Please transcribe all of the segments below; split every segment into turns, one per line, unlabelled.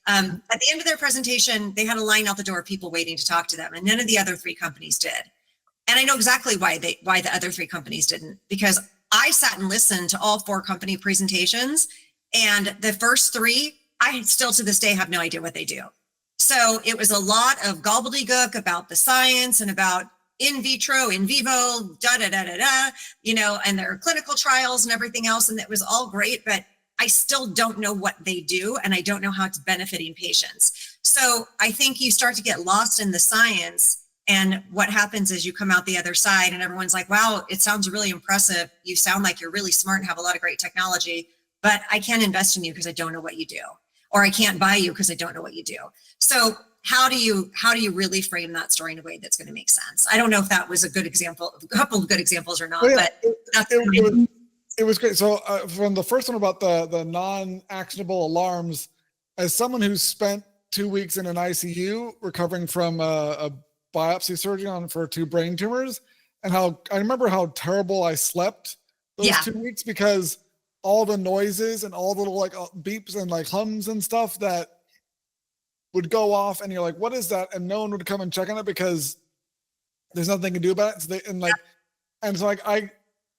But at the end of their presentation, they had a line out the door of people waiting to talk to them, and none of the other 3 companies did. And I know exactly why the other 3 companies didn't, because I sat and listened to all 4 company presentations, and the first 3, I still to this day have no idea what they do. So it was a lot of gobbledygook about the science and about in vitro, in vivo, and their clinical trials and everything else. And that was all great, but I still don't know what they do, and I don't know how it's benefiting patients. So I think you start to get lost in the science, and what happens is you come out the other side and everyone's like, wow, it sounds really impressive. You sound like you're really smart and have a lot of great technology, but I can't invest in you because I don't know what you do, or I can't buy you because I don't know what you do. So how do you really frame that story in a way that's going to make sense? I don't know if that was a good example, a couple of good examples or not, but
it was great. So from the first one about the non-actionable alarms, as someone who's spent 2 weeks in an ICU recovering from a biopsy surgery for 2 brain tumors, and how I remember how terrible I slept those 2 weeks, because all the noises and all the little like beeps and like hums and stuff that would go off, and you're like, what is that? And no one would come and check on it because there's nothing to do about it. So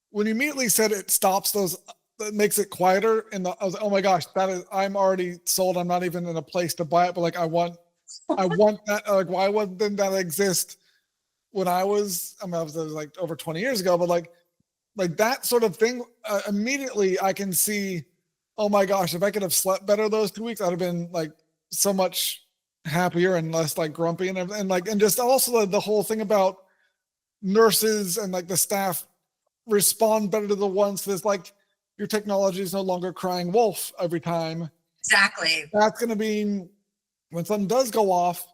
when you immediately said it stops those, that makes it quieter, and I was like, oh my gosh, I'm already sold. I'm not even in a place to buy it, but like I want that. Like, why didn't that exist when I was like over 20 years ago? But like that sort of thing, immediately I can see, oh my gosh, if I could have slept better those 2 weeks, I'd have been like so much happier and less like grumpy and just also the whole thing about nurses and like the staff respond better to the ones that's like, your technology is no longer crying wolf every time.
Exactly.
That's going to be when something does go off,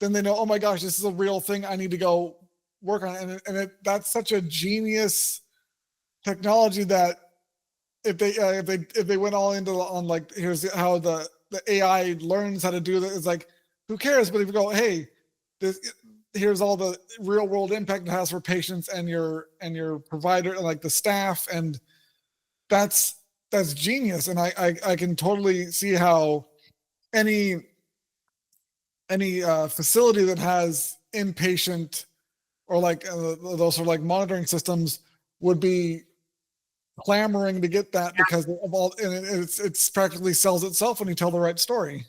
then they know, oh my gosh, this is a real thing. I need to go work on it. And that's such a genius technology that if they went all into on like, here's how the AI learns how to do that, it's like, who cares? But if you go, hey, here's all the real world impact it has for patients and your provider and like the staff, and that's genius. And I can totally see how any facility that has inpatient or like those sort of like monitoring systems would be clamoring to get that because of all, and it's practically sells itself when you tell the right story.